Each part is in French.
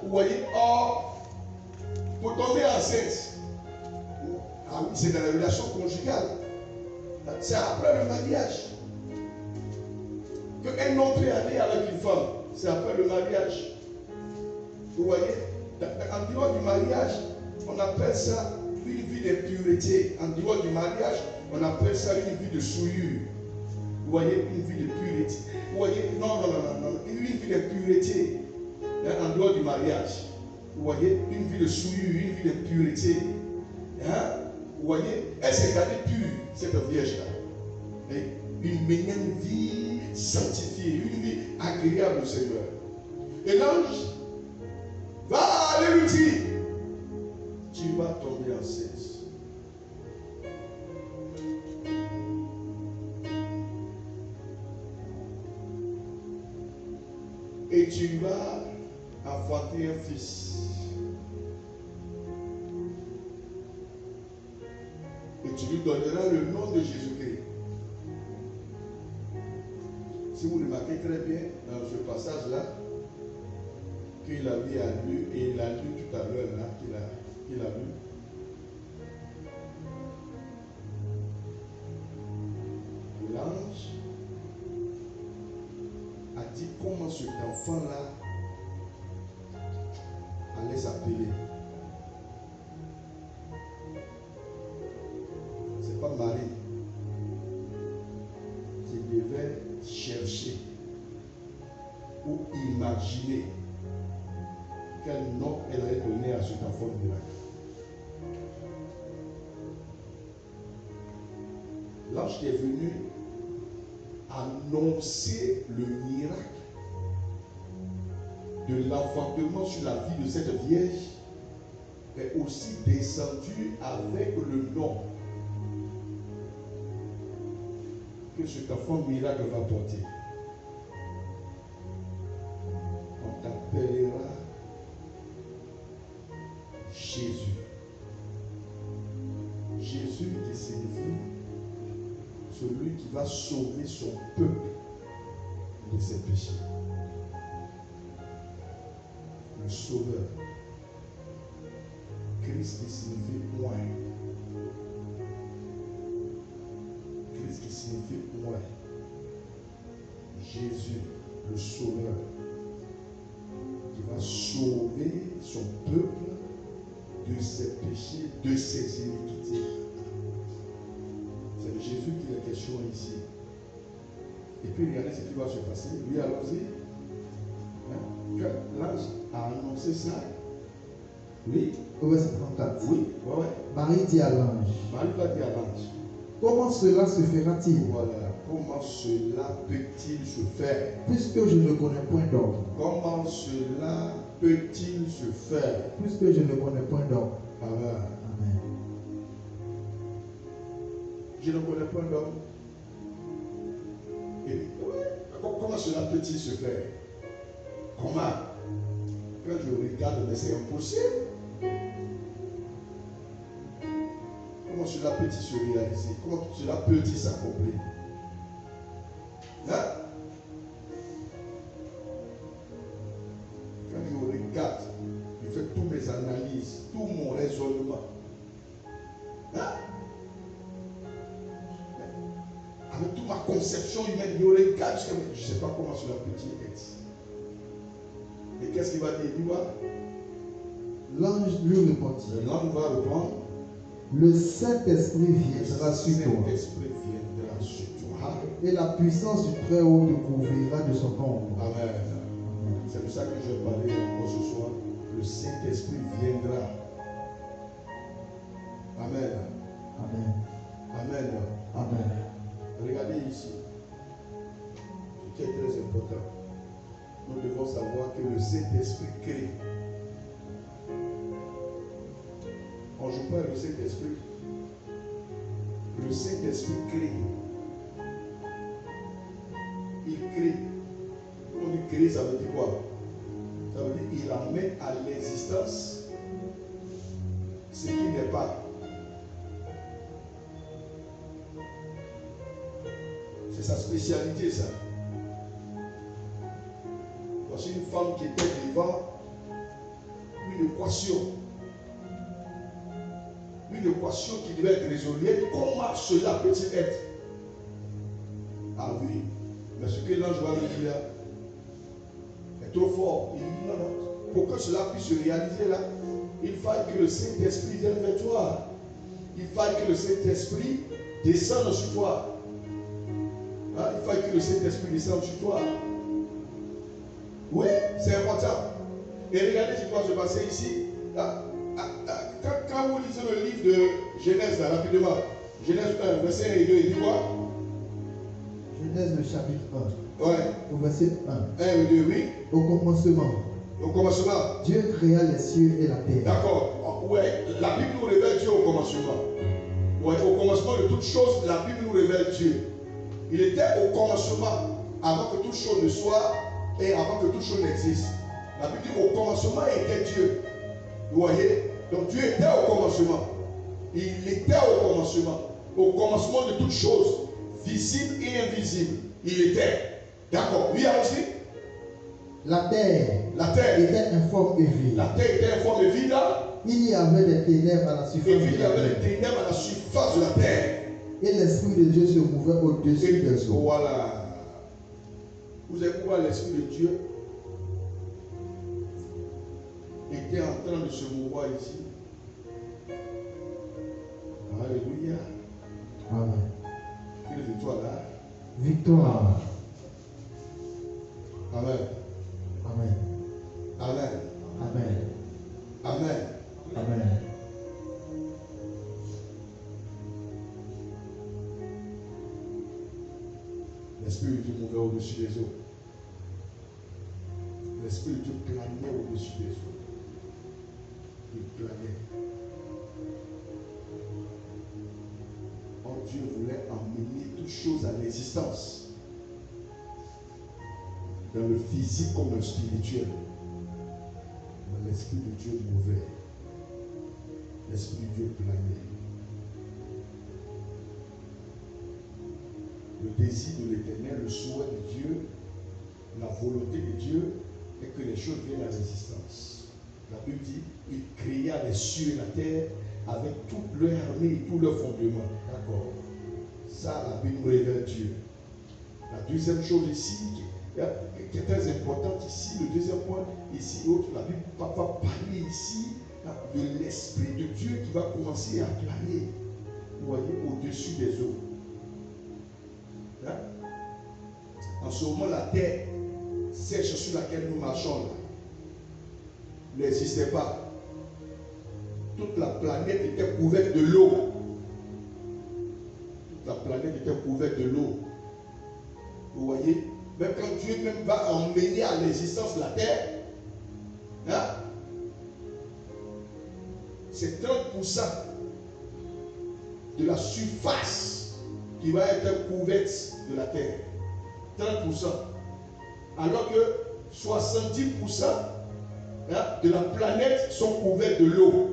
vous voyez, or, pour tomber enceinte, ah oui, c'est dans la relation conjugale. C'est après le mariage. Qu'un homme peut aller avec une femme, c'est après le mariage. Vous voyez, en dehors du mariage, on appelle ça une vie d'impureté. En dehors du mariage, on appelle ça une vie de souillure. Vous voyez, une vie de pureté. Vous voyez, non, une vie d'impureté. En dehors du mariage. Vous voyez, une vie de souillure, une vie d'impureté. Hein? Vous voyez, elle s'est gardée pure, cette vierge-là. Une meilleure vie sanctifiée, une vie agréable au Seigneur. Et l'ange va aller lui dire, tu vas tomber enceinte. Et tu vas enfanter un fils. Et tu lui donneras le nom de Jésus-Christ. Si vous remarquez très bien dans ce passage-là, qu'il avait lu, et il a lu tout à l'heure là, qu'il a lu. L'ange a dit comment cet enfant-là allait s'appeler. C'est pas Marie qui devait chercher ou imaginer quel nom elle allait donner à cet enfant miracle. L'ange qui est venu annoncer le miracle de l'enfantement sur la vie de cette vierge est aussi descendu avec le nom que cet enfant miracle va porter. On t'appellera Jésus. Jésus qui signifie celui qui va sauver son peuple de ses péchés. Le sauveur. Christ qui signifie moi. Christ qui signifie moi. Jésus, le sauveur, qui va sauver son peuple de ses péchés, de ses iniquités. C'est de Jésus qu'il est question ici. Et puis regardez ce qui va se passer. Lui allons-y. L'ange a annoncé ça. Oui. Au verset 34. Oui. Ouais. Marie dit à l'ange. Marie va dire à l'ange. Comment cela se fera-t-il? Voilà. Comment cela peut-il se faire? Puisque je ne connais point d'homme. Comment cela peut-il se faire? Puisque je ne connais point d'homme. Amen. Amen. Je ne connais point d'homme. Et comment cela peut-il se faire? Comment? Quand je regarde, mais c'est impossible. Comment cela peut-il se réaliser? Comment cela peut-il s'accomplir? Hein? Quand je regarde, je fais toutes mes analyses, tout mon raisonnement. Hein? Avec toute ma conception humaine, je regarde, je ne sais pas comment cela peut-il être. Et qu'est-ce qu'il va dire? L'ange lui répondit. L'ange va répondre. Le Saint-Esprit viendra sur toi. Le Saint-Esprit viendra sur toi. Et la puissance du Très-Haut te couvrira de son ombre. Amen. C'est pour ça que je vais parler encore ce soir. Le Saint-Esprit viendra. Amen. Amen. Amen. Amen. Regardez ici. Ce qui est très important. Nous devons savoir que le Saint-Esprit crée. On ne joue pas le Saint-Esprit. Le Saint-Esprit crée. Il crée. On dit créer, ça veut dire quoi? Ça veut dire qu'il amène à l'existence ce qui n'est pas. C'est sa spécialité, ça. Voici une femme qui était vivante équation. Une équation qui devait être résolue. Comment cela peut-il être? Ah oui. Mais ce que l'ange va lui dire est trop fort. Il dit non, non. Pour que cela puisse se réaliser là, il faille que le Saint-Esprit vienne vers toi. Il faille que le Saint-Esprit descende sur toi. Hein? Il faille que le Saint-Esprit descende sur toi. Oui, c'est important. Et regardez ce qui va se passer ici. Quand vous lisez le livre de Genèse, là, rapidement, Genèse 1, verset 1 et 2, il dit quoi? Genèse le chapitre 1. Ouais. Au verset 1. 1 et 2, oui. Au commencement, Au commencement. Dieu créa les cieux et la terre. D'accord. Ouais, la Bible nous révèle Dieu au commencement. Ouais, au commencement de toutes choses, la Bible nous révèle Dieu. Il était au commencement, avant que toute chose ne soit, et avant que toute chose n'existe. La Bible dit au commencement était Dieu. Vous voyez? Donc Dieu était au commencement. Il était au commencement. Au commencement de toutes choses, visibles et invisibles. Il était. D'accord. Oui, allons-y. La terre était informe et vide. La terre était informe et vide. Il y avait des ténèbres à la surface Et de puis il y la avait terre. des ténèbres à la surface de la terre. Et l'Esprit de Dieu se mouvait au-dessus des eaux. Voilà. Vous allez voir l'Esprit de Dieu était en train de se mouvoir ici. Alléluia. Amen. Quelle victoire là? Victoire. Amen. Amen. Amen. Amen. Amen. Amen. L'Esprit de Dieu mouvait au-dessus des eaux. L'Esprit de Dieu planait au-dessus des eaux. Il planait. Oh, Dieu voulait emmener toutes choses à l'existence. Dans le physique comme le spirituel. Mais l'Esprit de Dieu mouvait. L'Esprit de Dieu planait. Le désir de l'Éternel, le souhait de Dieu, la volonté de Dieu est que les choses viennent à l'existence. La Bible dit, il créa les cieux et la terre avec toute leur armée et tout leur fondement. D'accord. Ça, la Bible nous révèle Dieu. La deuxième chose ici, qui est très importante ici, le deuxième point, ici, la Bible va parler ici de l'Esprit de Dieu qui va commencer à planer, vous voyez, au-dessus des eaux. Hein? En ce moment, la terre sèche sur laquelle nous marchons là, n'existait pas. Toute la planète était couverte de l'eau. Toute la planète était couverte de l'eau. Vous voyez? Même quand Dieu même va emmener à l'existence la terre, hein? C'est 30% de la surface qui va être couverte de la terre. 30%. Alors que 70% de la planète sont couverts de l'eau.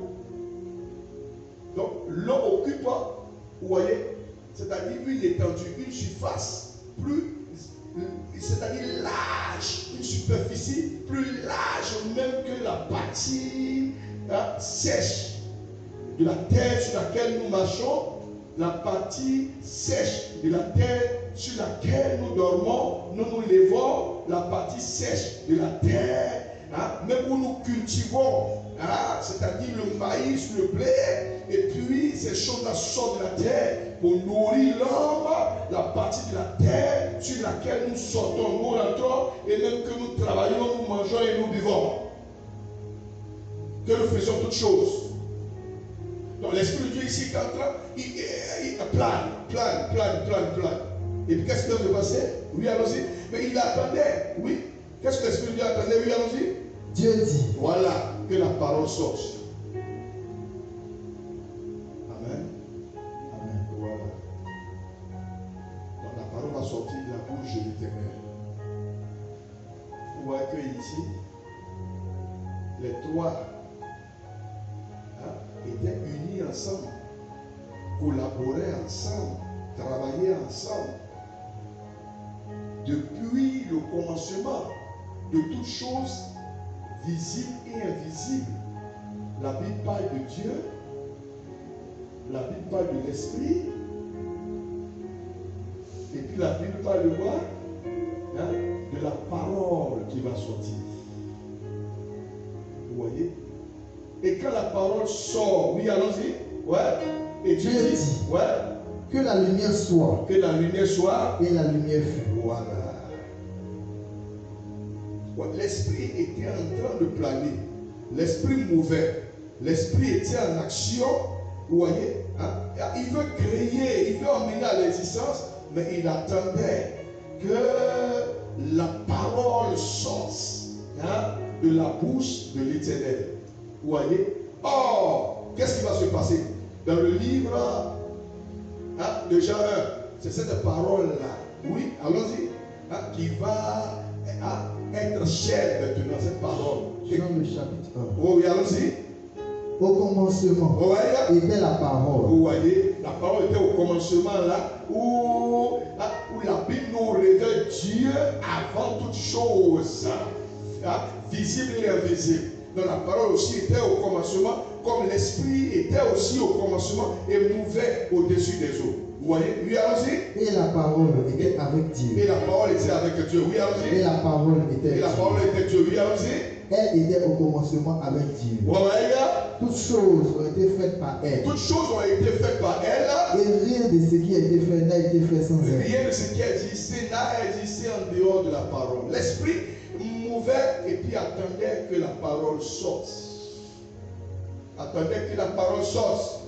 Donc l'eau occupe, vous voyez, c'est-à-dire une étendue, une surface plus, c'est-à-dire large, une superficie plus large même que la partie sèche de la terre sur laquelle nous marchons, la partie sèche de la terre sur laquelle nous dormons, nous nous levons, la partie sèche de la terre, même où nous cultivons, c'est-à-dire le maïs, le blé, et puis ces choses-là sortent de la terre pour nourrir l'homme, la partie de la terre sur laquelle nous sortons, nous rentrons, et même que nous travaillons, nous mangeons et nous buvons. Que nous faisons toutes choses. Donc l'Esprit de Dieu ici, quand il plane. Et puis qu'est-ce qui va se passer? Oui, allons-y. Mais il attendait. Oui. Qu'est-ce que l'Esprit de Dieu attendait? Oui, allons-y. Dieu dit. Voilà, que la parole sorte. Amen. Amen. Voilà. Donc la parole va sortir de la bouche de l'Éternel. Vous voyez que ici, les trois étaient unis ensemble, collaboraient ensemble, travaillaient ensemble. Depuis le commencement de toutes choses visibles et invisibles, La Bible parle de Dieu. La Bible parle de l'Esprit. Et puis la Bible parle de quoi? Hein? De la parole qui va sortir. Vous voyez? Et quand la parole sort, oui, allons-y. Ouais. Et Dieu dit, ouais. Que la lumière soit. Que la lumière soit. Et la lumière fut. Voilà. Ouais, l'esprit était en train de planer. L'esprit mouvait. L'esprit était en action. Vous voyez? Hein? Il veut créer, il veut emmener à l'existence, mais il attendait que la parole sorte, hein, de la bouche de l'Éternel. Vous voyez? Or, qu'est-ce qui va se passer? Dans le livre, hein, de Jean 1, c'est cette parole-là, oui, allons-y, hein, qui va, hein, être chère maintenant, cette parole. Jean le chapitre 1. Oh oui, allons-y. Au commencement était la parole. Vous voyez, la parole était au commencement là, où la Bible nous révèle Dieu avant toute chose, hein, visible et invisible. Donc la parole aussi était au commencement, comme l'esprit était aussi au commencement et mouvait au-dessus des eaux. Vous voyez, oui, allons-y. Et la parole était avec Dieu. Et la parole était avec Dieu, oui, allons-y. Et la parole était Et la parole était Dieu, oui, allons-y. Elle était au commencement avec Dieu. Voilà. Toutes choses ont été faites par elle. Toutes choses ont été faites par elle. Et rien de ce qui a été fait n'a été fait sans elle. Rien de ce qui existait n'a existé en dehors de la parole. L'esprit mouvait et puis attendait que la parole sorte. Attendait que la parole sorte.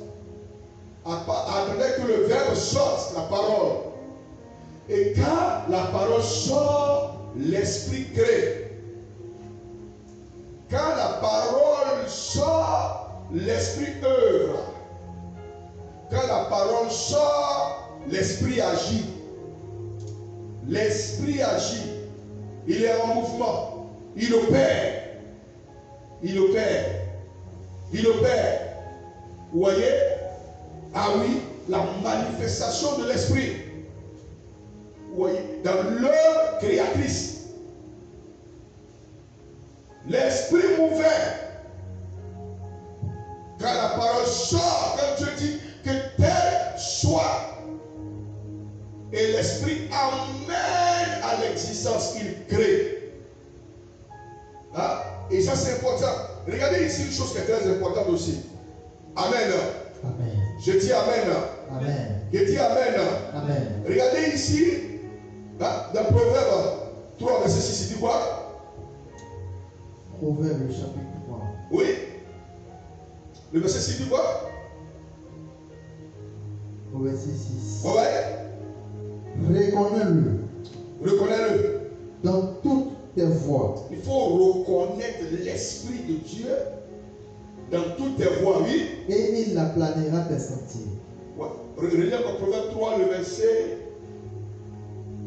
Attendait que le verbe sorte, la parole. Et quand la parole sort, l'esprit crée. Quand la parole sort, l'esprit œuvre. Quand la parole sort, l'esprit agit. L'esprit agit. Il est en mouvement. Il opère. Il opère. Il opère. Vous voyez? Ah oui, la manifestation de l'esprit. Vous voyez? Dans l'œuvre créatrice. L'esprit mouvait. Quand la parole sort, quand Dieu dit que tel soit, et l'esprit amène à l'existence, il crée. Hein? Et ça c'est important. Regardez ici une chose qui est très importante aussi. Amen. Amen. Je dis Amen. Amen. Je dis Amen. Amen. Regardez ici, hein, dans Proverbe 3, verset 6, il dit quoi? Proverbe chapitre 3. Oui. Le verset 6 dit quoi? Au verset 6. Ouais. Reconnais-le. Reconnais-le. Dans toutes tes voies. Il faut reconnaître l'Esprit de Dieu dans toutes tes voies, oui. Et il aplanera tes sentiers. Ouais. Relis encore Proverbe 3, le verset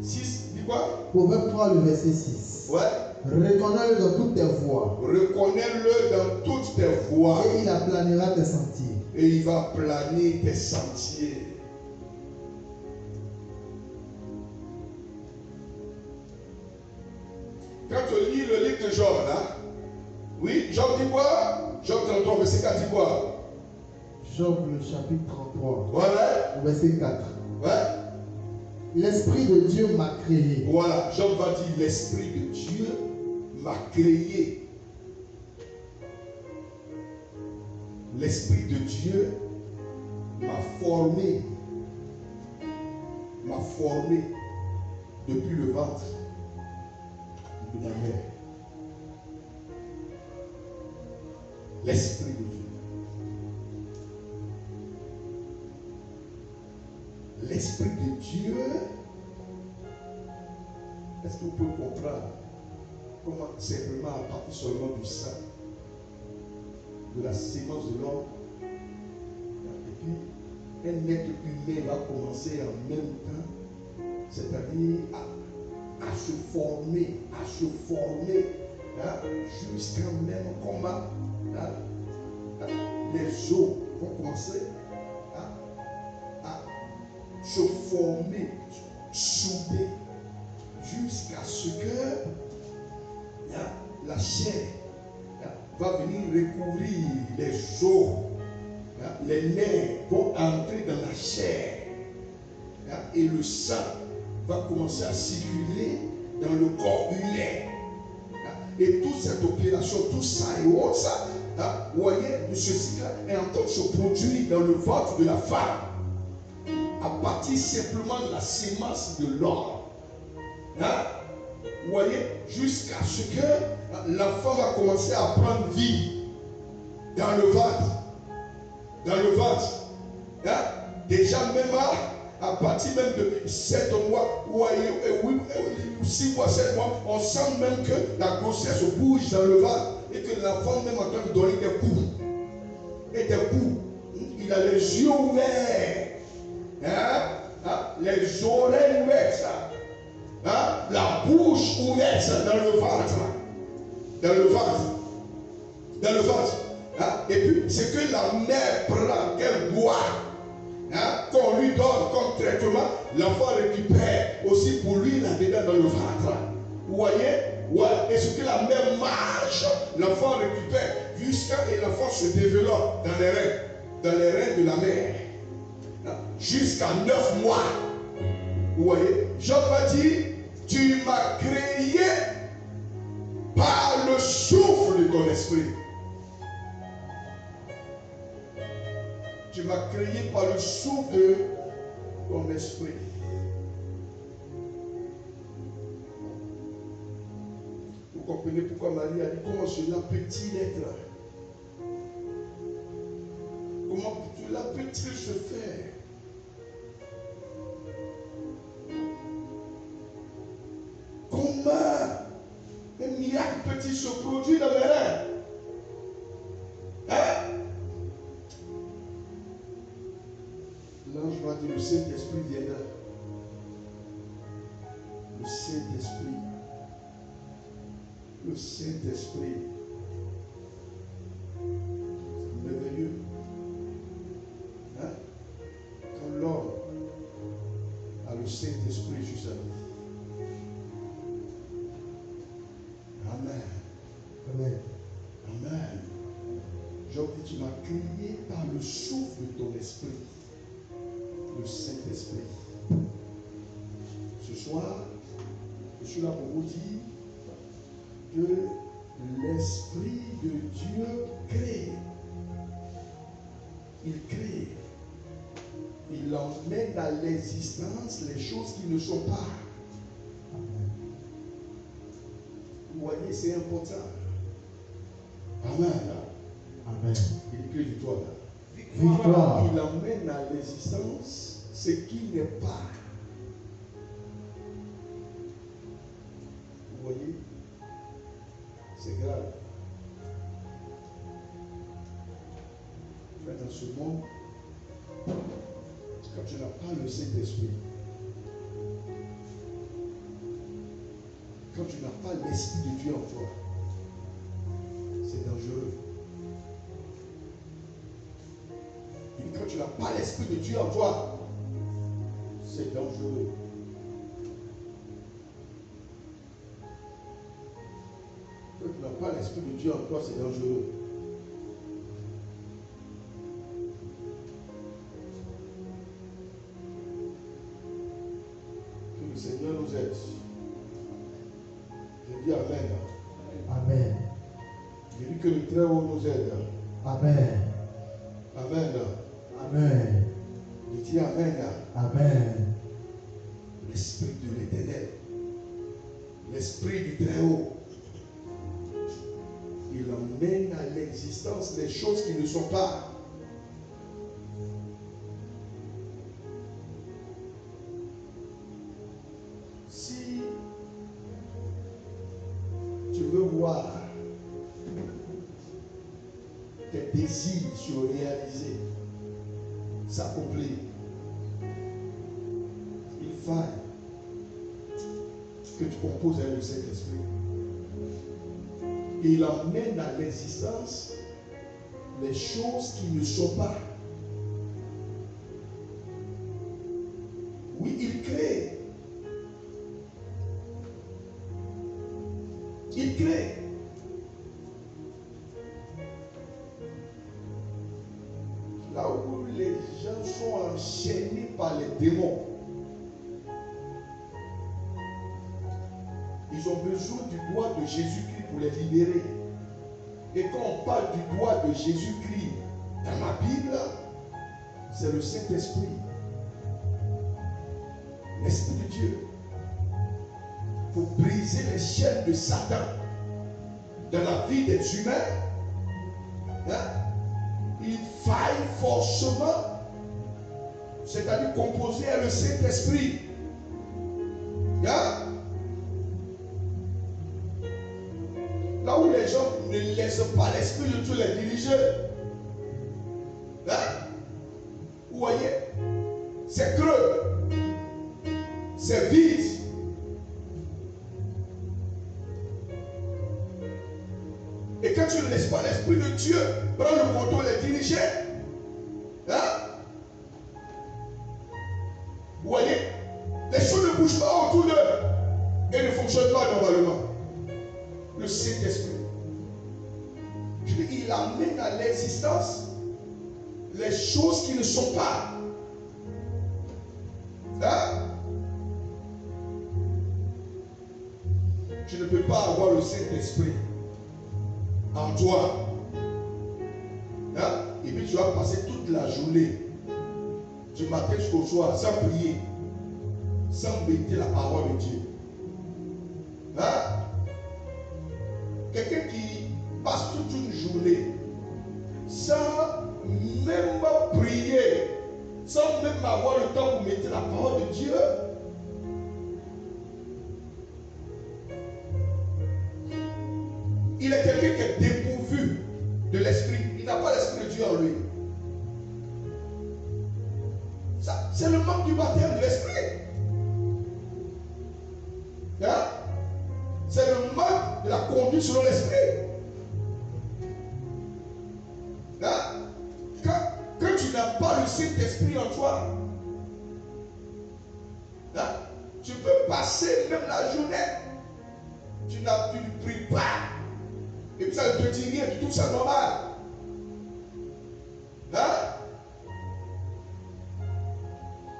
6, dit quoi? Proverbe 3, le verset 6. Ouais. Reconnais-le dans toutes tes voies. Reconnais-le dans toutes tes voies. Et il aplanera tes sentiers. Et il va planer tes sentiers. Quand tu lis le livre de Job, là, oui, Job dit quoi? Job 33, verset 4 dit quoi? Job, le chapitre 33, Voilà. verset 4. Ouais. L'Esprit de Dieu m'a créé. Voilà, Job va dire, l'Esprit de Dieu m'a créé. L'Esprit de Dieu m'a formé. M'a formé depuis le ventre de ma mère. L'Esprit de Dieu. L'Esprit de Dieu. Est-ce que vous pouvez comprendre comment simplement à partir seulement du sang, de la sémence de l'homme, et puis un être humain va commencer en même temps, c'est-à-dire à se former, hein, jusqu'à même comment les os vont commencer à se former, souder, jusqu'à ce que la chair va venir recouvrir les os. Hein, les nerfs vont entrer dans la chair. Hein, et le sang va commencer à circuler dans le corps humain. Hein, et toute cette opération, tout ça et autre, ça, hein, vous voyez, de ceci-là est en train de se produire dans le ventre de la femme. À partir simplement de la sémence de l'homme. Hein? Vous voyez, jusqu'à ce que l'enfant va commencer à prendre vie dans le ventre. Dans le ventre. Hein? Déjà même à partir même de 7 mois, vous voyez, 6 mois, 7 mois, on sent même que la grossesse bouge dans le ventre et que l'enfant même en train de donner des coups. Et des coups. Il a les yeux ouverts. Hein? Hein? Les oreilles ouvertes. Hein? La bouche ouverte dans le ventre. Dans le ventre. Dans le ventre. Hein? Et puis, ce que la mère prend, qu'elle boit, hein? Qu'on lui donne comme traitement, l'enfant récupère aussi pour lui là-dedans dans le ventre. Vous voyez? Ouais. Et ce que la mère mange, l'enfant récupère jusqu'à ce que l'enfant se développe dans les reins de la mère. Hein? Jusqu'à 9 mois. Vous voyez? Job va dire, tu m'as créé par le souffle de ton esprit. Tu m'as créé par le souffle de ton esprit. Vous comprenez pourquoi Marie a dit, comment cela peut-il être? Comment cela peut-il se faire? Comment un miracle peut-il se produire dans mes rêves? Hein? L'ange va dire, le Saint-Esprit viendra. Le Saint-Esprit. Le Saint-Esprit. C'est merveilleux. Hein? Quand l'homme a le Saint-Esprit sur sa vie. Amen. Amen. Amen. Job dit, tu m'as créé par le souffle de ton esprit. Le Saint-Esprit. Ce soir, je suis là pour vous dire que l'Esprit de Dieu crée. Il crée. Il emmène à l'existence les choses qui ne sont pas. Vous voyez, c'est important. Amen. Amen. Il écrit victoire. Victoire. Il emmène à l'existence ce qui n'est pas. Vous voyez, c'est grave. Dans ce monde, quand tu n'as pas le Saint-Esprit, quand tu n'as pas l'Esprit de Dieu en toi, c'est dangereux. Et quand tu n'as pas l'Esprit de Dieu en toi, c'est dangereux. Quand tu n'as pas l'Esprit de Dieu en toi, c'est dangereux. Que le Seigneur nous aide. Je dis Amen. Amen. Je dis que le Très-Haut nous aide. Amen. Amen. Amen. Je dis Amen. Amen. L'Esprit de l'Éternel, l'Esprit du Très-Haut, il emmène à l'existence les choses qui ne sont pas. Si tu veux voir tes désirs se réaliser, s'accomplir, il faille que tu composes avec le Saint-Esprit. Il emmène à l'existence les choses qui ne sont pas. Oui, il crée. Il crée. là où les gens sont enchaînés par les démons, ils ont besoin du doigt de Jésus-Christ pour les libérer. Et quand on parle du doigt de Jésus-Christ dans la Bible, c'est le Saint-Esprit. L'Esprit de Dieu. Pour briser les chaînes de Satan dans la vie des humains, il faille forcément, c'est-à-dire composer à le Saint-Esprit. Là où les gens ne laissent pas l'Esprit de Dieu les diriger. Vous voyez, c'est creux, c'est vide. Et quand tu ne laisses pas l'Esprit de Dieu prendre le contrôle et diriger, vous voyez, les choses ne bougent pas autour d'eux et ne fonctionnent pas normalement. Le Saint-Esprit, il amène à l'existence les choses qui ne sont pas. Tu ne peux pas avoir le Saint-Esprit en toi. Et puis tu vas passer toute la journée, du matin jusqu'au soir, sans prier, sans méditer la parole de Dieu. Quelqu'un qui passe toute une journée sans même prier, sans même avoir le temps pour méditer la parole de Dieu, il est quelqu'un qui est dépourvu de l'esprit. Il n'a pas l'esprit de Dieu en lui. Ça, c'est le manque du baptême de l'esprit. C'est le manque de la conduite selon l'esprit. Quand tu n'as pas le Saint-Esprit en toi, tu peux passer même la journée. Tu ne pries pas. Et puis ça ne te dit rien, tu trouves ça normal.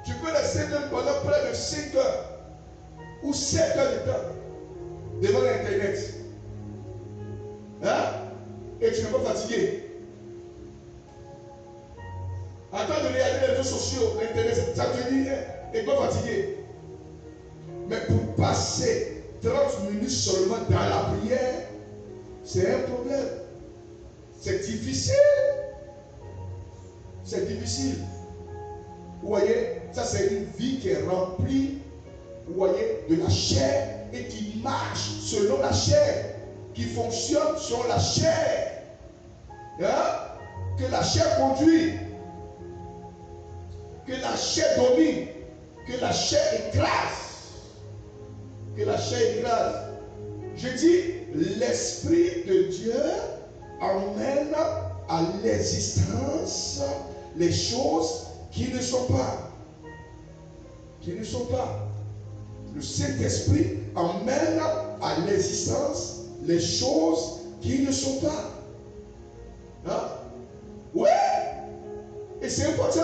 Tu peux rester même pendant près de 5 heures ou 7 heures de temps devant l'internet. Et tu n'es pas fatigué. En train de regarder les réseaux sociaux, l'internet, ça te dit rien, et pas fatigué. Mais pour passer 30 minutes seulement dans la prière, c'est un problème. C'est difficile. C'est difficile. Vous voyez, ça c'est une vie qui est remplie, vous voyez, de la chair et qui marche selon la chair, qui fonctionne selon la chair. Que la chair conduit, que la chair domine, que la chair écrase. Que la chair écrase. Je dis, l'Esprit de Dieu emmène à l'existence les choses qui ne sont pas. Qui ne sont pas. Le Saint-Esprit emmène à l'existence les choses qui ne sont pas. Oui. Et c'est important.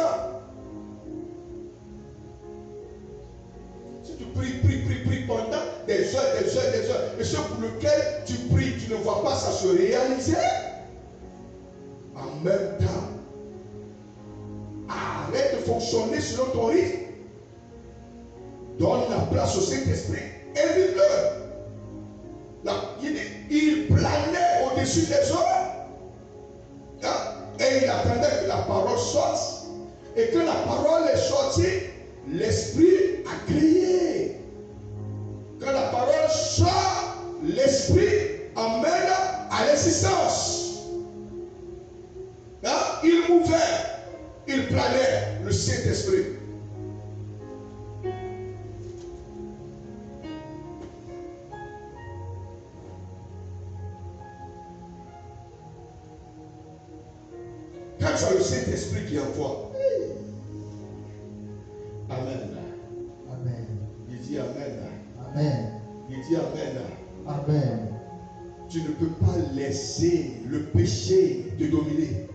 Si tu pries pendant des heures, et ce pour lequel tu pries, tu ne vois pas ça se réaliser, en même temps, arrête de fonctionner selon ton rythme. Donne la place au Saint-Esprit. Évite-le. Il planait au-dessus des hommes. Et il attendait que la parole sorte. Et que la parole est sortie, l'Esprit a crié. Quand la parole sort, l'Esprit emmène à l'existence. Il mouvait, il planait, le Saint-Esprit. Quand tu as le Saint-Esprit qui est en toi. Amen. Amen. Il dit Amen. Amen. Il dit Amen. Amen. Tu ne peux pas laisser le péché te dominer.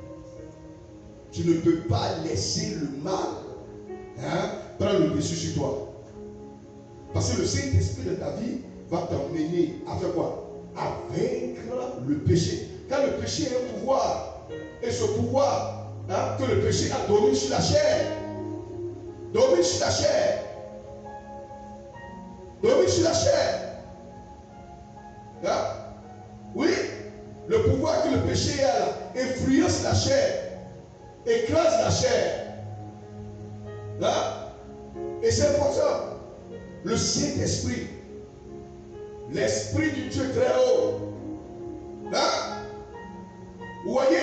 tu ne peux pas laisser le mal prendre le dessus sur toi. Parce que le Saint-Esprit de ta vie va t'emmener à faire quoi? À vaincre le péché. Quand le péché a un pouvoir, et ce pouvoir que le péché a donné sur la chair, domine sur la chair, domine sur la chair. Oui, le pouvoir que le péché a là, influence la chair, écrase la chair. Et c'est important. Le Saint-Esprit, l'Esprit du Dieu très haut. Vous voyez,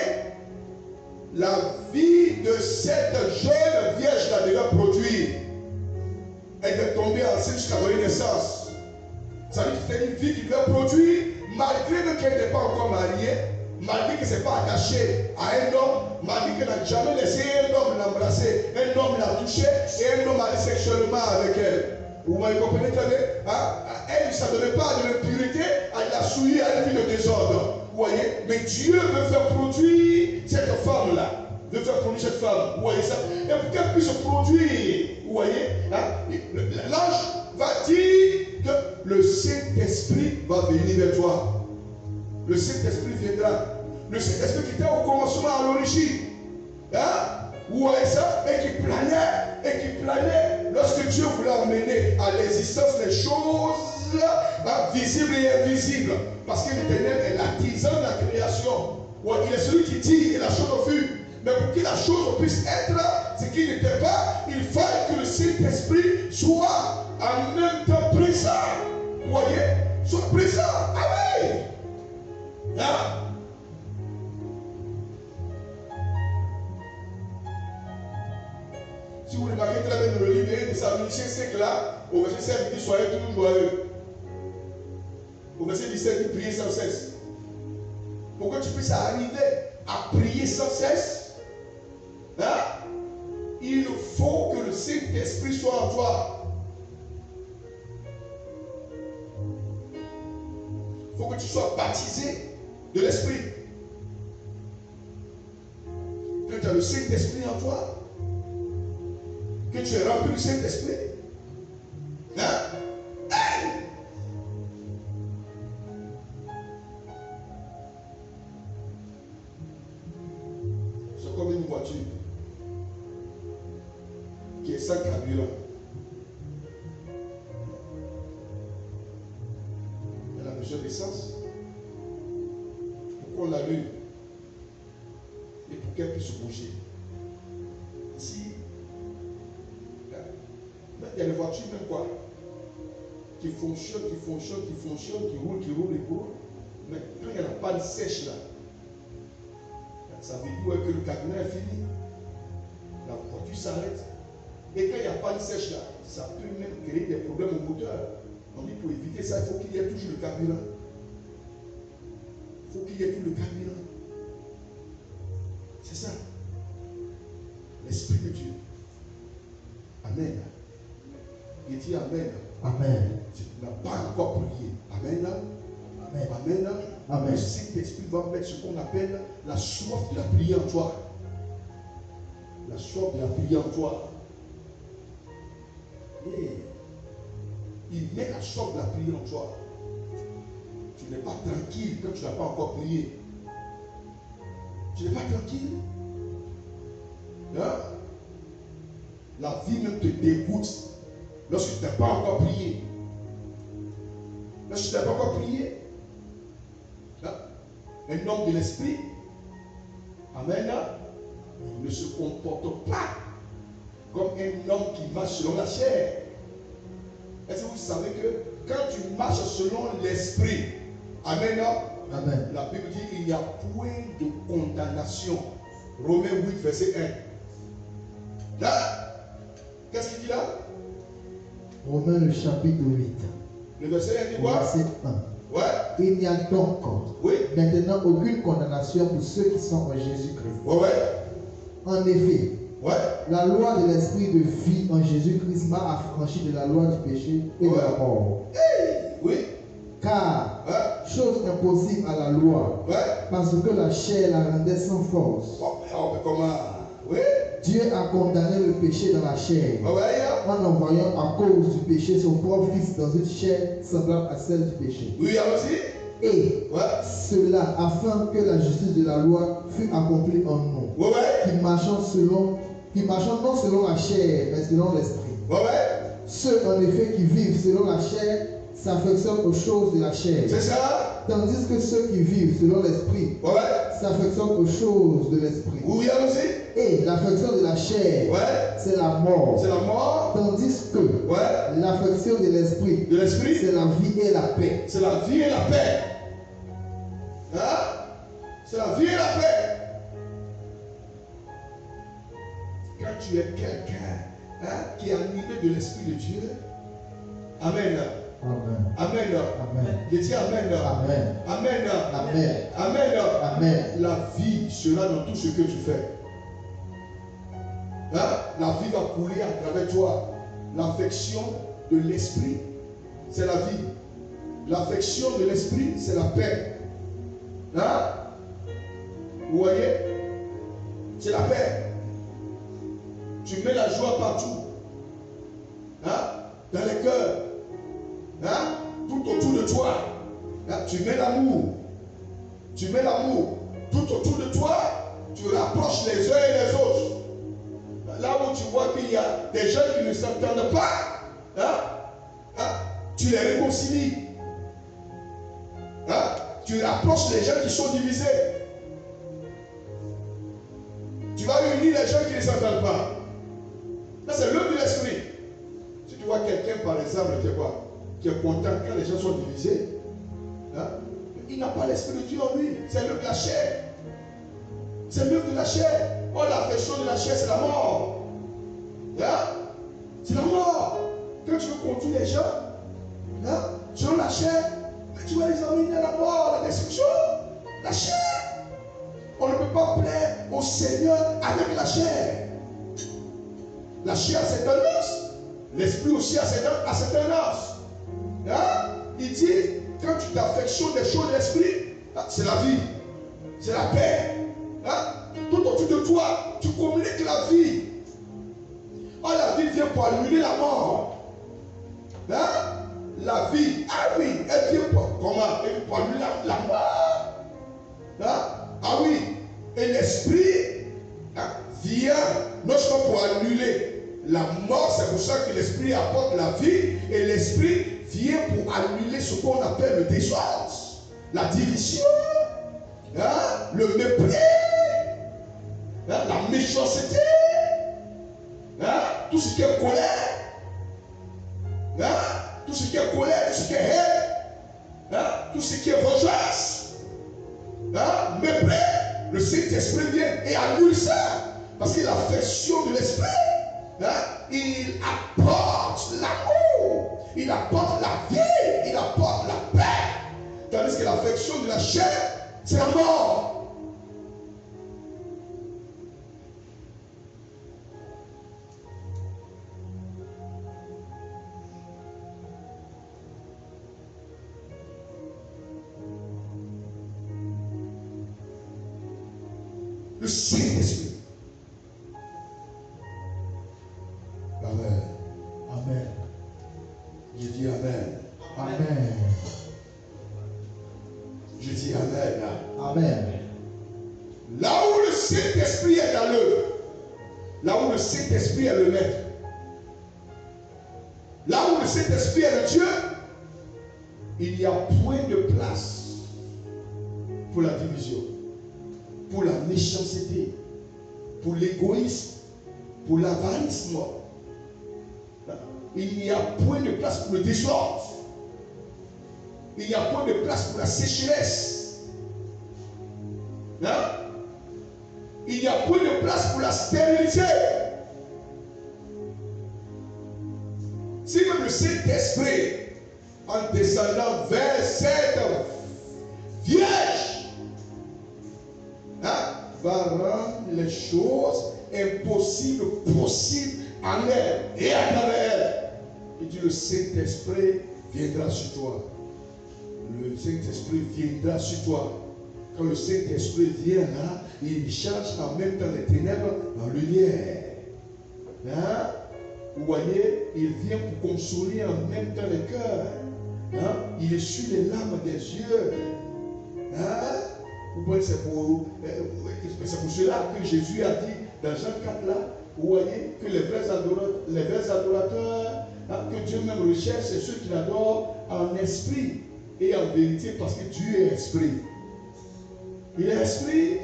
la vie de cette jeune vierge là devait produire. Elle est tombée enceinte jusqu'à la naissance. Ça veut dire que c'était une vie qui devait produire, malgré qu'elle n'était pas encore mariée, malgré qu'elle ne s'est pas attachée à un homme, malgré qu'elle n'a jamais laissé un homme l'embrasser, un homme la toucher et un homme aller sexuellement avec elle. Vous m'avez compris très bien? Elle ne s'adonnait pas à de l'impureté, à de la souillée, à une vie de désordre. Vous voyez? Mais Dieu veut faire produire cette femme-là. Veut faire produire cette femme. Vous voyez ça? Et pour qu'elle puisse produire, vous voyez? L'ange va dire que le Saint-Esprit va venir vers toi. Le Saint-Esprit viendra. Le Saint-Esprit qui était au commencement à l'origine. Vous voyez ça? Et qui planait lorsque Dieu voulait emmener à l'existence les choses visibles et invisibles. Parce que l'Éternel est l'artisan de la création. Il est celui qui dit et la chose fut. Mais pour que la chose puisse être ce qu'il n'était pas, il fallait que le Saint-Esprit soit en même temps présent. Vous voyez? Soit présent. Ah oui! Si vous remarquez très bien dans le livre de Thessaloniciens 5 là, au verset 7, il dit soyez toujours joyeux. Au verset 17, il dit priez sans cesse. Pour que tu puisses arriver à prier sans cesse, il faut que le Saint-Esprit soit en toi. Il faut que tu sois baptisé de l'Esprit. Que tu as le Saint-Esprit en toi. Que tu es rempli du Saint-Esprit. C'est comme une voiture qui est sans carburant. Elle a besoin d'essence pour qu'on l'allume et pour qu'elle puisse bouger. Si il y a des voitures même quoi qui fonctionnent, qui roulent, mais quand il n'y a pas de sèche là, ça veut dire que le carburant est fini, la voiture s'arrête. Et quand il n'y a pas de sèche là, ça peut même créer des problèmes au moteur. On dit pour éviter ça, il faut qu'il y ait toujours le carburant. Il faut qu'il y ait tout le carburant. C'est ça. L'Esprit de Dieu. Amen. Il dit Amen. Amen. Tu n'as pas encore prié. Amen. Amen. Amen. Amen. Le Saint-Esprit va mettre ce qu'on appelle la soif de la prière en toi. La soif de la prière en toi. Et il met la soif de la prière en toi. Tu n'es pas tranquille quand tu n'as pas encore prié. Tu n'es pas tranquille. La vie même te dégoûte lorsque tu n'as pas encore prié. Lorsque tu n'as pas encore prié. Un homme de l'esprit, amen, ne se comporte pas comme un homme qui marche selon la chair. Est-ce que vous savez que quand tu marches selon l'esprit, amen, Amen. la Bible dit qu'il n'y a point de condamnation. Romains 8, verset 1. Là, qu'est-ce qu'il dit là? Romains le chapitre 8. Le verset 1 dit quoi? Verset 1. Ouais. Il n'y a donc maintenant aucune condamnation pour ceux qui sont en Jésus-Christ. Ouais. En effet, Ouais. la loi de l'esprit de vie en Jésus-Christ m'a affranchi de la loi du péché et de la mort. Oui. Car, chose impossible à la loi, Ouais. parce que la chair la rendait sans force. Bon, mais comment? Oui. Dieu a condamné le péché dans la chair Ah ouais, yeah. en envoyant à cause du péché son propre Fils dans une chair semblable à celle du péché. Oui, allons-y. Et Ouais. cela afin que la justice de la loi fût accomplie en nous, Ouais, ouais. qui marchons non selon la chair, mais selon l'esprit. Ouais, ouais. Ceux en effet qui vivent selon la chair s'affectionnent aux choses de la chair, C'est ça. tandis que ceux qui vivent selon l'esprit Ouais, ouais. s'affectionnent aux choses de l'esprit. Oui, allons-y. Et l'affection de la chair, Ouais. c'est la mort, C'est la mort. tandis que Ouais. l'affection de l'esprit, De l'esprit. c'est la vie et la paix. C'est la vie et la paix. Hein? C'est la vie et la paix. Quand tu es quelqu'un qui est animé de l'Esprit de Dieu, Amen. Amen. Amen. Amen. Je dis Amen. Amen. Amen. Amen. Amen. Amen. La vie sera dans tout ce que tu fais. Hein? La vie va couler à travers toi. L'affection de l'esprit, c'est la vie. L'affection de l'esprit, c'est la paix. Hein? Vous voyez? C'est la paix. Tu mets la joie partout. Hein? Dans les cœurs. Hein? Tout autour de toi. Hein? Tu mets l'amour. Tu mets l'amour. Tout autour de toi, tu rapproches les uns et les autres. Là où tu vois qu'il y a des gens qui ne s'entendent pas, hein? Hein? Tu les réconcilies. Hein? Tu rapproches les gens qui sont divisés. Tu vas unir les gens qui ne s'entendent pas. Ça, c'est l'œuvre de l'esprit. Si tu vois quelqu'un, par exemple, qui est content quand les gens sont divisés, hein? Il n'a pas l'esprit de Dieu en lui. C'est l'œuvre de la chair. C'est l'œuvre de la chair. Oh, l'affection de la chair, c'est la mort. Hein? C'est la mort. Quand tu veux conduire les gens, hein? Selon la chair, mais tu vas les emmener à la mort, la destruction. La chair. On ne peut pas plaire au Seigneur avec la chair. La chair, c'est un os. L'esprit aussi a c'est un os. Hein? Il dit, quand tu t'affectionnes des choses de l'esprit, c'est la vie. C'est la paix. Hein? Tout autour de toi, tu communiques la vie. Oh, la vie vient pour annuler la mort. Hein? La vie, ah oui, elle vient pour comment? Elle vient pour annuler la mort. Hein? Ah oui, et l'esprit vient non seulement pour annuler la mort, c'est pour ça que l'esprit apporte la vie, et l'esprit vient pour annuler ce qu'on appelle le désordre, la division, hein? Le mépris, hein? La méchanceté, hein? Tout ce qui est colère, hein? Tout ce qui est colère, tout ce qui est haine, hein? Tout ce qui est vengeance, hein? Mépris. Le Saint-Esprit vient et annule ça, parce que l'affection de l'esprit, hein? Il apporte l'amour, il apporte la vie, il apporte la paix, tandis que l'affection de la chair, c'est la mort. Le Saint-Esprit. Amen. Amen. Je dis Amen. Amen. Je dis Amen. Amen. Là où le Saint-Esprit est dans l'œuvre, là où le Saint-Esprit est le maître, là où le Saint-Esprit est le Dieu, il n'y a point de place pour la division, pour la méchanceté, pour l'égoïsme, pour l'avarisme. Il n'y a point de place pour le désordre. Il n'y a point de place pour la sécheresse. Hein? Il n'y a point de place pour la stérilité. Si même le Saint-Esprit, en descendant vers cette vierge, hein, va rendre les choses impossibles, possibles en elle et à travers elle. Il dit, le Saint-Esprit viendra sur toi. Le Saint-Esprit viendra sur toi. quand le Saint-Esprit vient là, il change en même temps les ténèbres en lumière. Hein? Vous voyez, il vient pour consoler en même temps les cœurs. Hein? Il essuie les larmes des yeux. Hein? Vous voyez, c'est pour cela que Jésus a dit dans Jean 4 là, vous voyez que les vrais adorateurs, hein, que Dieu même recherche, c'est ceux qui l'adorent en esprit et en vérité, parce que Dieu est esprit. Il est esprit.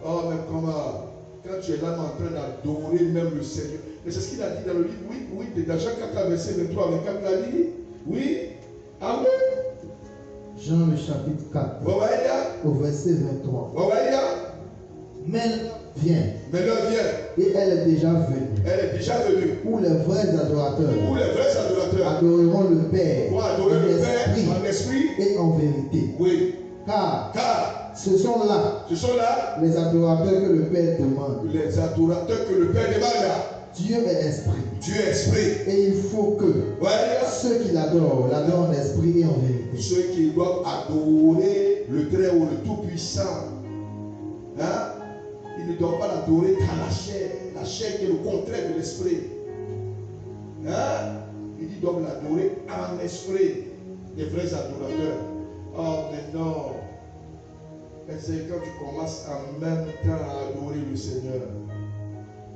Oh, mais comment? Quand tu es là en train d'adorer même le Seigneur. Mais c'est ce qu'il a dit dans le livre. Oui, oui, dans Jean 4, verset 23, 24, il a dit. Oui. Ah oui. Jean le chapitre 4, au verset 23. Mais vient. Et elle est déjà venue. Où les vrais adorateurs. Adoreront le Père. En esprit et en vérité. Oui. Car ce sont là les adorateurs que le Père demande. Les adorateurs que le Père demande. Dieu est esprit. Dieu est esprit. Et il faut que ceux qui l'adorent en esprit et en vérité. Ceux qui doivent adorer le Très-Haut, le Tout-Puissant. Hein? Ils ne doivent pas l'adorer dans la chair qui est le contraire de l'esprit. Hein? Ils doivent l'adorer en esprit. Les vrais adorateurs. Oh, mais non. C'est quand tu commences en même temps à adorer le Seigneur.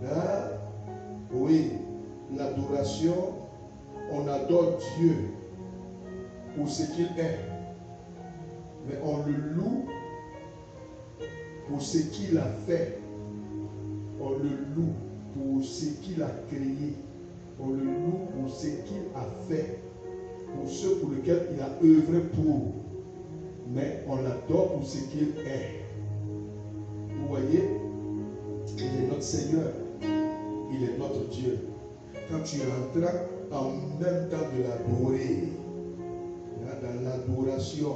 Hein? Oui, l'adoration, on adore Dieu pour ce qu'il est. Mais on le loue pour ce qu'il a fait. On le loue pour ce qu'il a créé. On le loue pour ce qu'il a fait. Pour ceux pour lesquels il a œuvré pour. Mais on l'adore pour ce qu'il est. Vous voyez, il est notre Seigneur. Il est notre Dieu. Quand tu entras en même temps de l'adorer, dans l'adoration,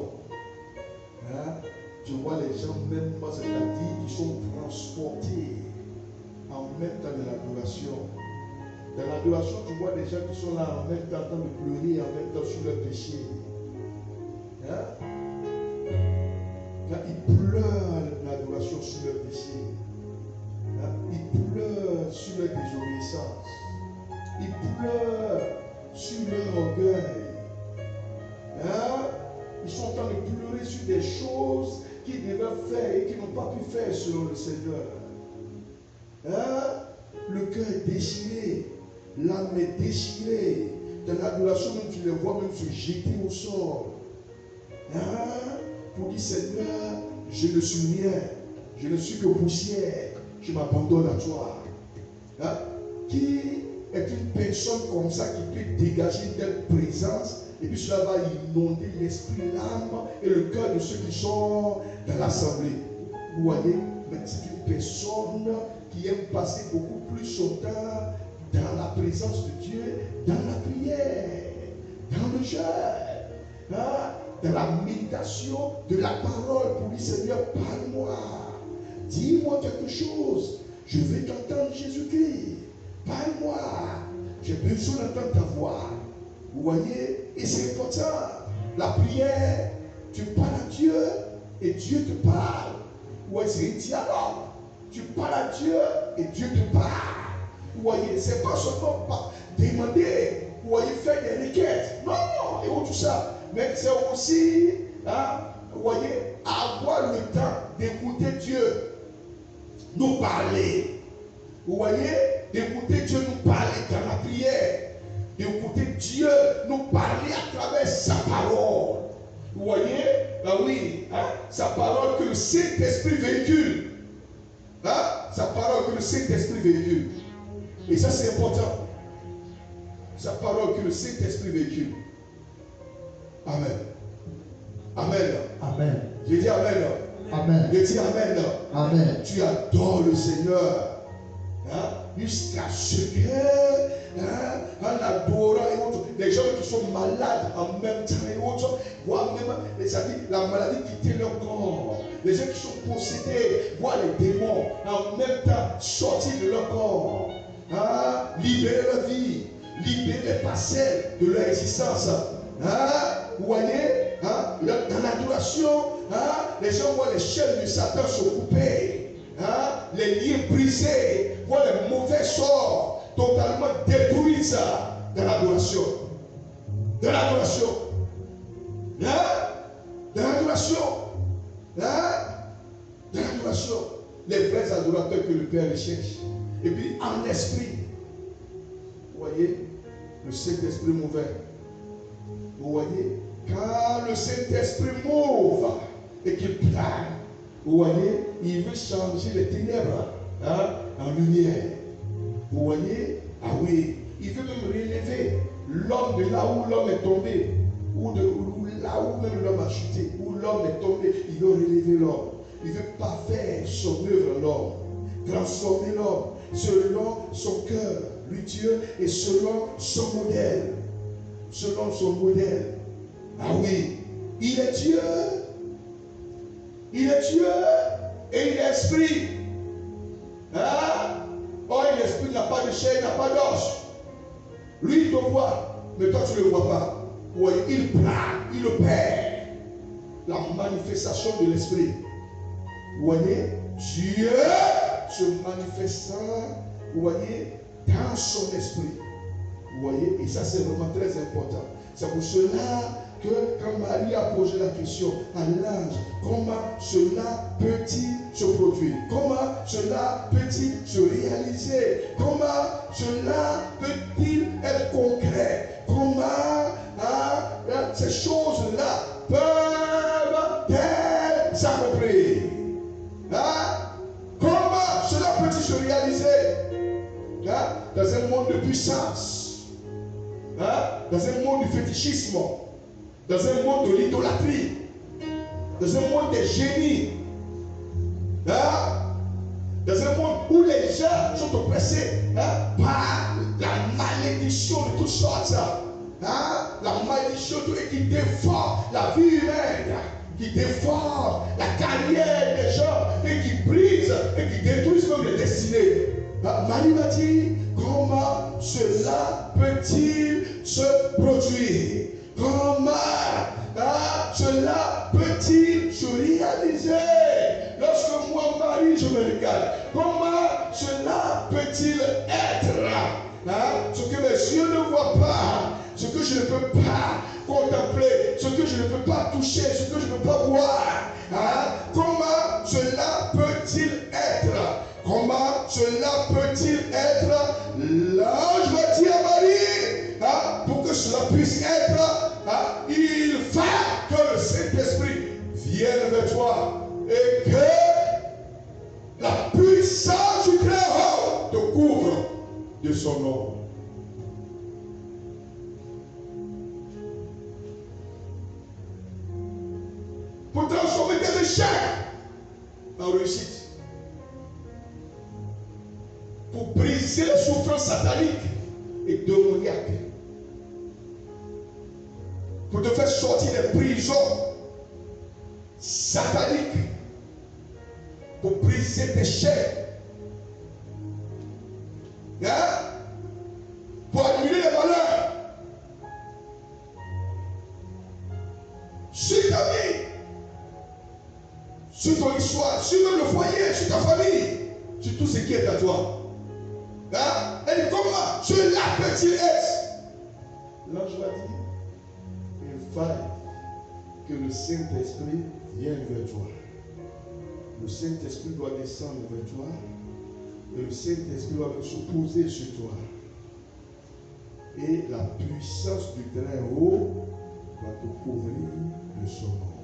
tu vois les gens même, c'est-à-dire qui sont transportés en même temps de l'adoration. Dans l'adoration, tu vois des gens qui sont là en même temps en train de pleurer, en même temps sur leur péché. Quand ils pleurent l'adoration sur leur péché. Ils pleurent sur leur désobéissance. Ils pleurent sur leur orgueil. Ils sont en train de pleurer sur des choses qu'ils devaient faire et qu'ils n'ont pas pu faire selon le Seigneur. Le cœur est déchiré. L'âme est déchirée. Dans l'adoration, même tu les vois même se jeter au sol. Pour dire, Seigneur, je ne suis rien. Je ne suis que poussière. Je m'abandonne à toi. Qui est une personne comme ça qui peut dégager une telle présence et puis cela va inonder l'esprit, l'âme et le cœur de ceux qui sont dans l'assemblée. Vous voyez, c'est une personne qui aime passer beaucoup plus son temps dans la présence de Dieu, dans la prière, dans le jeûne, dans la méditation de la parole pour dire, Seigneur, parle-moi. Dis-moi quelque chose. Je vais t'entendre, Jésus-Christ. Parle-moi. J'ai besoin d'entendre ta voix. Vous voyez? Et c'est important. La prière, tu parles à Dieu et Dieu te parle. Vous voyez, c'est un dialogue. Tu parles à Dieu et Dieu te parle. Vous voyez, c'est pas seulement pas demander. Vous voyez, faire des requêtes. Non, et tout ça. Mais c'est aussi, vous voyez, avoir le temps d'écouter Dieu nous parler. Vous voyez, d'écouter Dieu nous parler dans la prière. D'écouter Dieu nous parler à travers sa parole. Vous voyez, oui, sa parole que le Saint-Esprit véhicule. Sa parole que le Saint-Esprit véhicule. Et ça c'est important. Sa parole que le Saint-Esprit véhicule. Amen. Amen. Amen. J'ai dit Amen. Amen. J'ai dit Amen. Amen. Tu adores le Seigneur. Jusqu'à ce que, en adorant et autres, les gens qui sont malades en même temps et autres, voient même, c'est-à-dire la maladie quitter leur corps. Les gens qui sont possédés, voient les démons en même temps sortir de leur corps. Libérer leur vie, libérer les parcelles de leur existence. Vous voyez, dans l'adoration, Les gens voient les chaînes de Satan se couper. Les liens brisés, voient les mauvais sorts totalement détruits dans l'adoration. De l'adoration. De l'adoration. De l'adoration. Les vrais adorateurs que le Père recherche. Et puis en esprit. Vous voyez, le Saint-Esprit mauvais. Vous voyez, quand le Saint-Esprit m'ouvre et qu'il plane, vous voyez, il veut changer les ténèbres en lumière. Vous voyez, ah oui, il veut même relever l'homme de là où l'homme est tombé, ou là où même l'homme a chuté, où l'homme est tombé, il veut relever l'homme. Il veut pas faire son œuvre en l'homme, transformer l'homme selon son cœur, lui Dieu, et selon son modèle. Selon son modèle. Ah oui, il est Dieu. Il est Dieu et il est esprit. Or, l'esprit n'a pas de chair, il n'a pas d'os. Lui, il te voit, mais toi, tu ne le vois pas. Oui, il plane, il opère. La manifestation de l'esprit. Vous voyez, Dieu se manifestant, vous voyez, dans son esprit. Vous voyez, et ça c'est vraiment très important. C'est pour cela que quand Marie a posé la question à l'ange, comment cela peut-il se produire? Comment cela peut-il se réaliser? Comment cela peut-il être concret? Comment ces choses-là peuvent-elles s'accomplir? Comment cela peut-il se réaliser? Dans un monde de puissance. Dans un monde du fétichisme, dans un monde de l'idolâtrie, dans un monde des génies, dans un monde où les gens sont oppressés par la malédiction de toutes sortes, la malédiction qui défend la vie humaine, qui défend la carrière des gens et qui brise et qui détruit même les destinées. Marie m'a dit, comment cela peut-il se produire? Comment cela peut-il se réaliser? Lorsque moi, Marie, je me regarde, comment cela peut-il être? Ce que mes yeux ne voient pas, ce que je ne peux pas contempler, ce que je ne peux pas toucher, ce que je ne peux pas voir. Comment cela peut-il être? Comment cela peut-il être? L'ange va dire à Marie, pour que cela puisse être, il faut que le Saint-Esprit vienne vers toi et que la puissance du Très-Haut te couvre de son nom. Pour transformer tes échecs en réussite. Pour briser les souffrances sataniques et démoniaques. Pour te faire sortir des prisons sataniques. Pour briser tes chaînes. Pour annuler les malheurs. Sur ta vie. Sur ton histoire. Sur le foyer. Sur ta famille. Sur tout ce qui est à toi. Elle dit, comment cela peut-il être? L'ange va dire, il faille que le Saint-Esprit vienne vers toi. Le Saint-Esprit doit descendre vers toi. Et le Saint-Esprit doit se poser sur toi. Et la puissance du Très-Haut va te couvrir de son nom.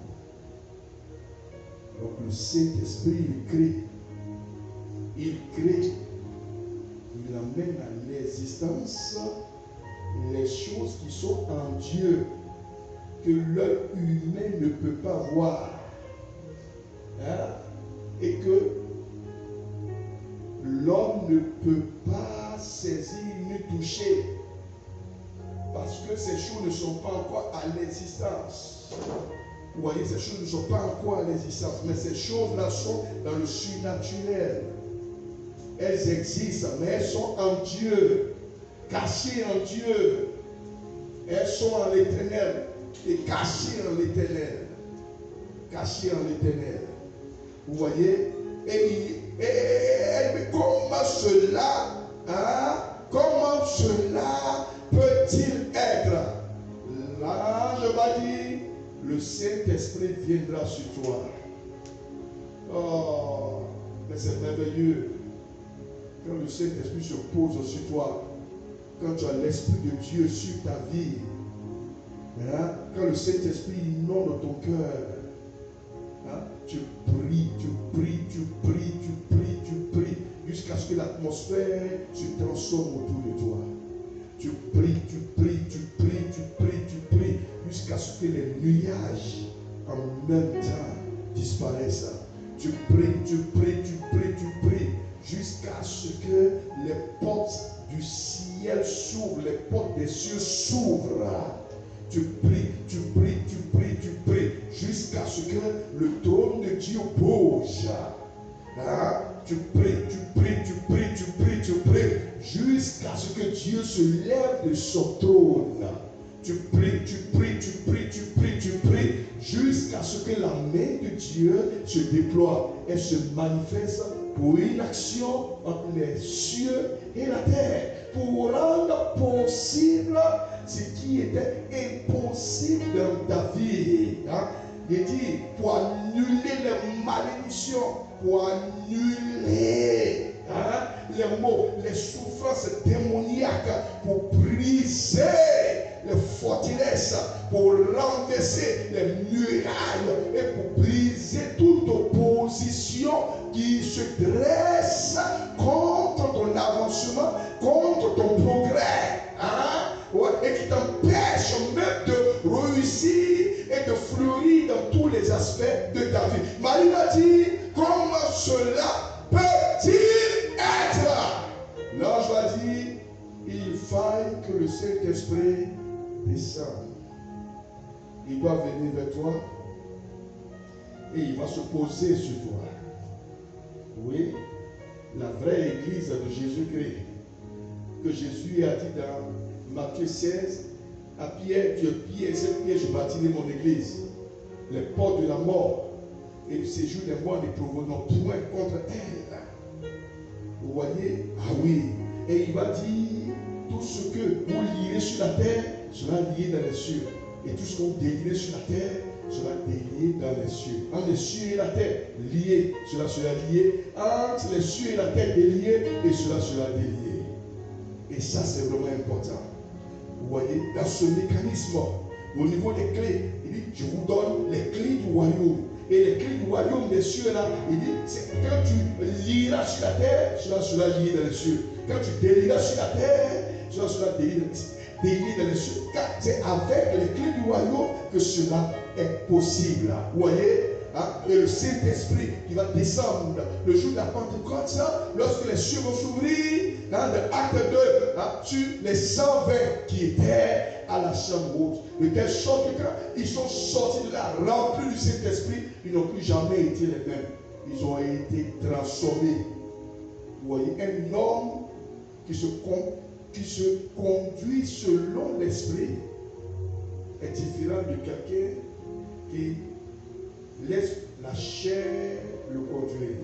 Donc le Saint-Esprit, il crée. Il crée. Il amène à l'existence les choses qui sont en Dieu, que l'œil humain ne peut pas voir. Et que l'homme ne peut pas saisir ni toucher. Parce que ces choses ne sont pas encore à l'existence. Vous voyez, ces choses ne sont pas encore à l'existence. Mais ces choses-là sont dans le surnaturel. Elles existent, mais elles sont en Dieu, cachées en Dieu. Elles sont en l'éternel et cachées en l'éternel. cachés en l'éternel. Vous voyez? Et comment cela, comment cela peut-il être? L'ange m'a dit, le Saint-Esprit viendra sur toi. Oh, mais c'est merveilleux. Quand le Saint-Esprit se pose sur toi, quand tu as l'Esprit de Dieu sur ta vie, quand le Saint-Esprit inonde ton cœur, tu pries, jusqu'à ce que l'atmosphère se transforme autour de toi. Tu pries, jusqu'à ce que les nuages en même temps disparaissent. Tu pries, jusqu'à ce que les portes du ciel s'ouvrent, les portes des cieux s'ouvrent. Tu pries, jusqu'à ce que le trône de Dieu bouge. Tu pries, jusqu'à ce que Dieu se lève de son trône. Tu pries, jusqu'à ce que la main de Dieu se déploie et se manifeste pour une action entre les cieux et la terre, pour rendre possible ce qui était impossible dans ta vie. Il dit, pour annuler les malédictions, pour annuler les maux, les souffrances démoniaques, pour briser les forteresses, pour renverser les murailles et pour briser toute opposition qui se dresse contre ton avancement, contre ton progrès, et qui t'empêche même de réussir et de fleurir dans tous les aspects de ta vie. Marie m'a dit, comment cela peut-il être? L'ange m'a dit, il faille que le Saint-Esprit descende. Il doit venir vers toi et il va se poser sur toi. Oui, la vraie église de Jésus-Christ, que Jésus a dit dans Matthieu 16, à Pierre, tu es Pierre, c'est Pierre, je bâtirai mon église. Les portes de la mort et du séjour des morts ne provenant point contre elle. Vous voyez? Ah oui. Et il va dire, tout ce que vous lirez sur la terre sera lié dans les cieux. Et tout ce que vous délirez sur la terre sera délié dans les cieux. Entre les cieux et la terre, lié, cela sera lié. Entre les cieux et la terre, délié, et cela sera délié. Et ça, c'est vraiment important. Vous voyez, dans ce mécanisme, au niveau des clés, il dit, je vous donne les clés du royaume. Et les clés du royaume des cieux, là, il dit, c'est quand tu liras sur la terre, cela sera lié dans les cieux. Quand tu délieras sur la terre, cela sera délié dans les cieux. Car c'est avec les clés du royaume que cela est possible. Vous voyez? Et le Saint-Esprit qui va descendre le jour de la Pentecôte, lorsque les cieux vont s'ouvrir, dans l'acte 2, sur les 120 qui étaient à la chambre haute. De telle sorte que quand ils sont sortis de là, remplis du Saint-Esprit, ils n'ont plus jamais été les mêmes. Ils ont été transformés. Vous voyez, un homme qui se conduit selon l'Esprit est différent de quelqu'un qui laisse la chair le conduire.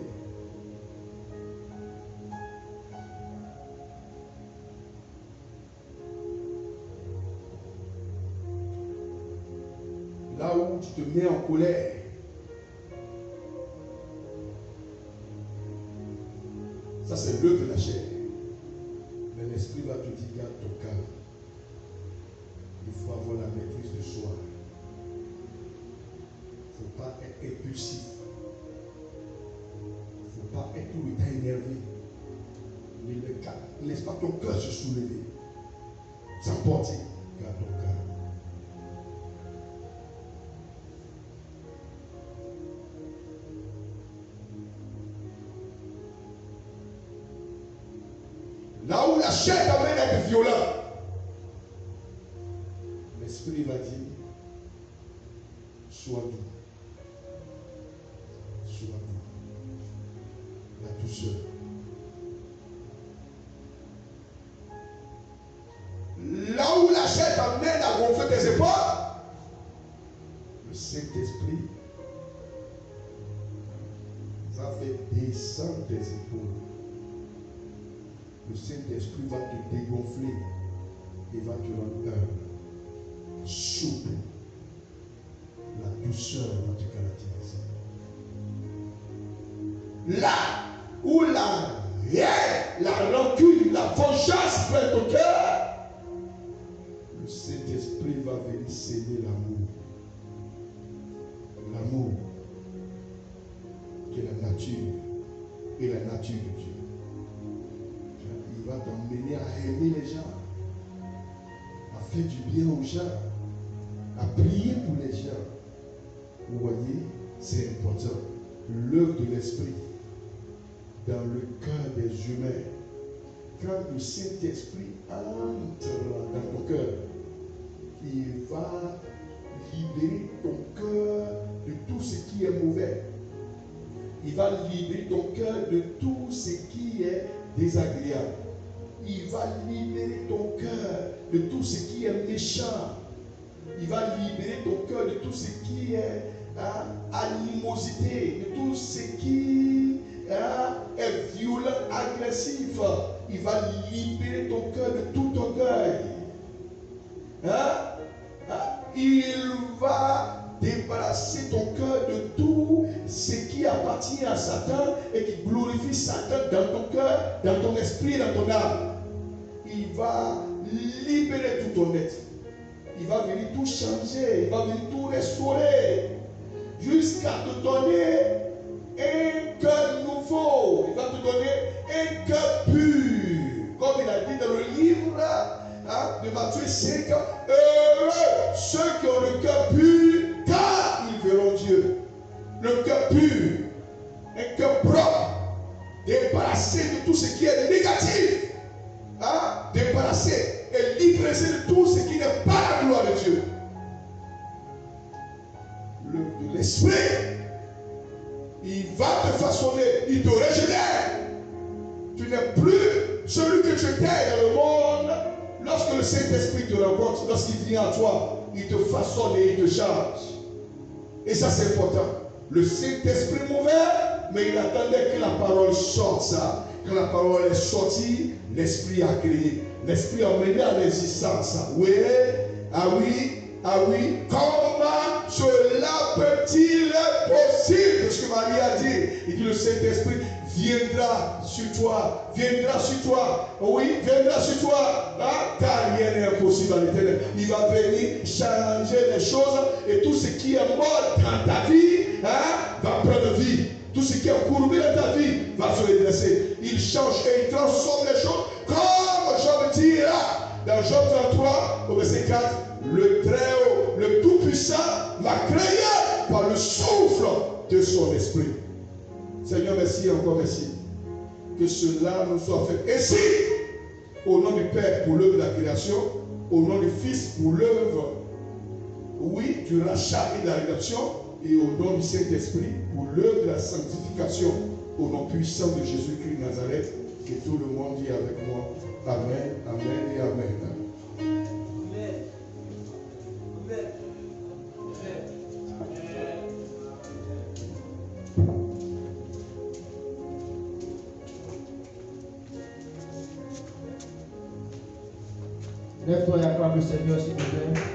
Là où tu te mets en colère, ça c'est l'œuvre de la chair. Mais l'esprit va te dire, garde ton calme. Il faut avoir la maîtrise de soi. Il ne faut pas être impulsif. Il ne faut pas être tout le temps énervé. Ne laisse pas ton cœur se soulever. S'emporter. Garde ton calme. Là où la chair t'amène à être violent, l'esprit va dire, sois doux. Sois doux. La douceur. Là où la chair t'amène à gonfler tes épaules, le Saint-Esprit descendre tes épaules. Le Saint-Esprit va te dégonfler et va te rendre humble, souple. La douceur va te caractériser. Là où la rancune, la vengeance prend ton cœur, le Saint-Esprit va venir s'aimer l'amour. L'amour qui est la nature et la nature de Dieu. Il va t'emmener à aimer les gens, à faire du bien aux gens, à prier pour les gens. Vous voyez, c'est important. L'œuvre de l'Esprit dans le cœur des humains. Quand le Saint-Esprit entre dans ton cœur, il va libérer ton cœur de tout ce qui est mauvais. Il va libérer ton cœur de tout ce qui est désagréable. Il va libérer ton cœur de tout ce qui est méchant. Il va libérer ton cœur de tout ce qui est animosité, de tout ce qui est violent, agressif. Il va libérer ton cœur de tout orgueil. Il va débarrasser ton cœur de tout ce qui appartient à Satan et qui glorifie Satan dans ton cœur, dans ton esprit, dans ton âme. Il va libérer tout ton être. Il va venir tout changer, il va venir tout restaurer jusqu'à te donner un cœur nouveau. Il va te donner un cœur pur. Comme il a dit dans le livre de Matthieu 5, heureux ceux qui ont le cœur pur, car ils verront Dieu. Le cœur pur, un cœur propre, débarrassé de tout ce qui est négatif, débarrassé et libéré de tout ce qui n'est pas la gloire de Dieu. De l'Esprit, il va te façonner, il te régénère. Tu n'es plus celui que tu étais dans le monde. Lorsque le Saint-Esprit te rencontre, lorsqu'il vient à toi, il te façonne et il te change. Et ça, c'est important. Le Saint-Esprit mauvais, mais il attendait que la parole sorte. Ça. Quand la parole est sortie, l'Esprit a créé. L'Esprit a emmené à l'existence. Oui, oui. Comment cela peut-il être possible? Ce que Marie a dit. Il dit le Saint-Esprit viendra sur toi. Oui, viendra sur toi. Car rien n'est impossible à l'Éternel. Il va venir changer les choses et tout ce qui est mort dans ta vie va prendre vie. Tout ce qui est courbé dans ta vie va se redresser. Il change et il transforme les choses. Comme Job dit là, dans Job 33, au verset 4, le Très-Haut, le Tout-Puissant m'a créé par le souffle de son esprit. Seigneur, merci, encore merci. Que cela nous soit fait. Ainsi, au nom du Père pour l'œuvre de la création, au nom du Fils pour l'œuvre, oui, du rachat et de la rédemption, et au nom du Saint-Esprit pour l'œuvre de la sanctification, au nom puissant de Jésus-Christ de Nazareth, que tout le monde dit avec moi, Amen, Amen et Amen. Lève-toi et acclame le Seigneur s'il te plaît.